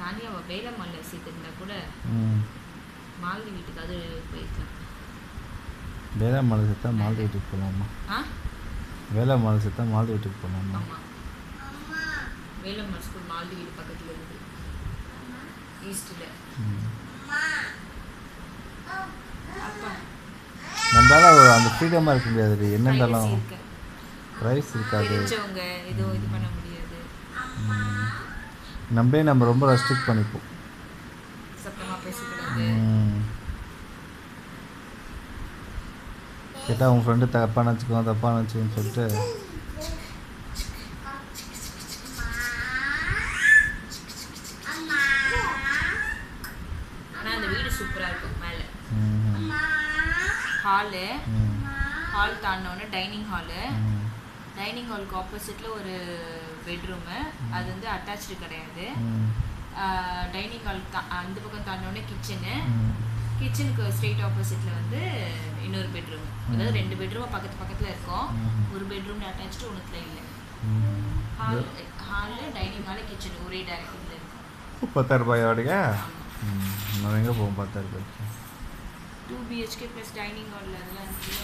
தானியா வேலம்மாள்ல சேர்த்துருந்தா கூட மாலதி வீட்டுக்கு அது போயிருக்கலாம். வேலம்மாள் சேர்த்தா மாலதி வீட்டுக்கு போகலாமா? வேலம்மாள் சேர்த்தா மாலதி வீட்டுக்கு போகலாமா? ஆமாம், வேலம்மாள் ஸ்கூல் மாலதி வீடு பக்கத்தில் இருக்குது, ஈஸ்டில். நம்மளால அந்த ஃப்ரீடமாக இருக்க முடியாது. என்னென்னாலும் ப்ரைஸ் இருக்காது, எதுவும் இது பண்ண முடியாது. நம்ம ரொம்ப ரெஸ்ட்ரிக்ட் பண்ணிப்போம். சத்தமாக பேசக்கூடாது. கேட்டால் உங்கள் ஃப்ரெண்டு தப்பாக நினச்சிக்கோன்னு சொல்லிட்டு ஆனால் அந்த வீடு சூப்பராக இருக்கும். மேலே ஹால் தாண்டினோடனே டைனிங் ஹாலுக்கு ஆப்போசிட்டில் ஒரு பெட்ரூமு. அது வந்து அட்டாச்சு கிடையாது. டைனிங் ஹால் அந்த பக்கம் தாண்டினோடனே கிச்சனுக்கு ஸ்ட்ரெயிட் ஆப்போசிட்டில் வந்து இன்னொரு பெட்ரூம். அதாவது 2 பெட்ரூம் பக்கத்தில் இருக்கும். ஒரு பெட்ரூமில் அட்டாச்சு, ஒன்றுத்தில் இல்லை. ஹாலு டைனிங் ஹாலு கிச்சன் ஒரே டைரக்ஷனில் இருக்கும். 10,000 ரூபாயோடைய நம்ம எங்கே போவோம்? 10,000 ரூபாய்க்கு 2 BHK ப்ளஸ் டைனிங் ஹாலில் அதெல்லாம் இருக்குல்ல.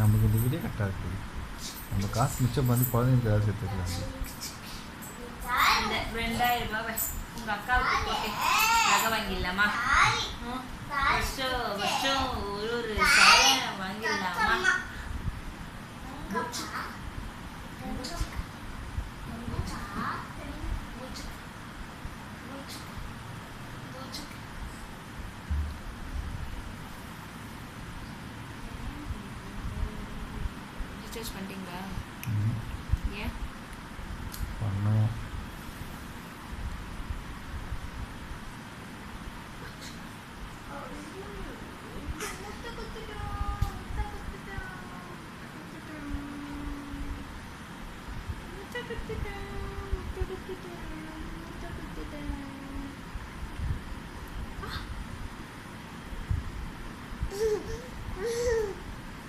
நமக்கு இந்த வீடே கரெக்டாக இருக்குது. நம்ம காசு மிச்சம் பண்ணி குழந்தைங்களுக்கு ஏதாவது சேர்த்துக்கலாம். இந்த 2,000 ரூபாய் உங்கள் அக்காவுக்கு போட்டு நகை வாங்கிடலாமா? வருஷம் ஒரு சேலை வாங்கிடலாமா? ரீசார்ஜ் பண்ணிட்டீங்களா? ஏன் பண்ணணும்?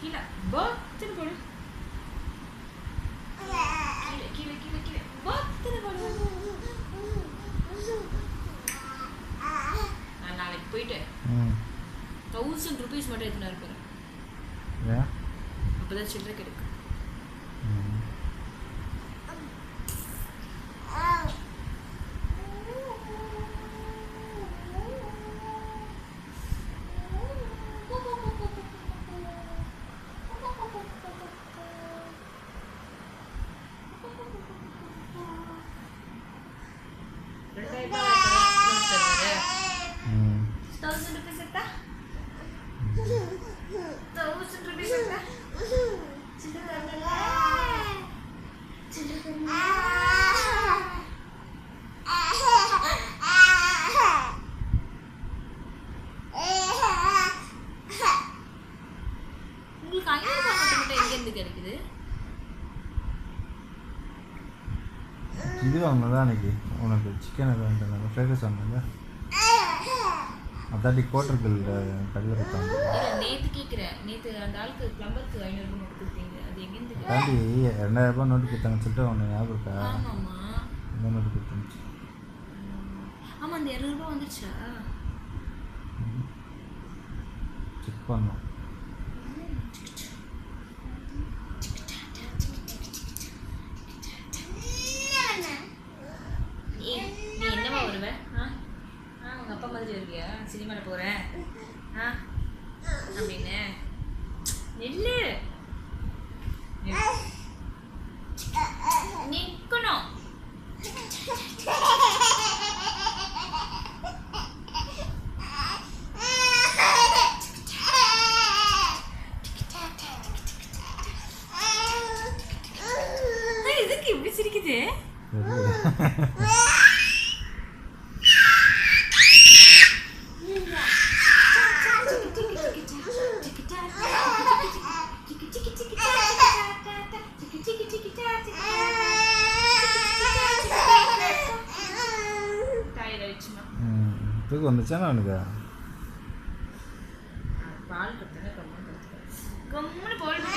கீழே பர்த்னு போடு. கீழே பர்த்னு போடு. நான் நாளைக்கு போயிட்டு 1000 rupees மட்டும் எடுத்துன்னு இருப்பேன். அப்போதான் சில்லறை கிடைக்கும். கிடைக்குது இது வாங்கினதான் அன்றைக்கி உனக்கு சிக்கன் அது வாங்கிட்டு ஃப்ரைட் ரைஸ் வாங்கினதா? அதாட்டி கோட்டர் பில் கடையில் கொடுத்தாங்க. நேற்று கேட்குறேன். நேற்று அந்த ஆளுக்கு ப்ளம்பருக்கு 500 நோட்டு கொடுத்தீங்க. அது எங்கேருந்து? தாண்டி 2000 ரூபாய் நோட்டு கொடுத்தாங்கன்னு சொல்லிட்டு உனக்கு ஞாபகம் இருக்கா? ஆமாம்மா, இந்த நோட்டு கொடுத்துருந்துச்சு. ஆமாம், அந்த 200 ரூபா வந்துருச்சா? செக் பண்ணோம். நீ என்னவா வருவேன்? உங்கள் அப்பா மாதிரி வருவியா? சினிமாவில் போகிறேன் அப்படின்னு நெல்லு நிற்கணும். எதுக்கு இப்படி சிரிக்குது? தூக்கம் வந்துச்சானா அவனுக்கு? பால் கொடுத்தா கம்முன்னு போயிட்டு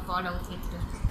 கார்டு அவுட் எடுத்துட்டு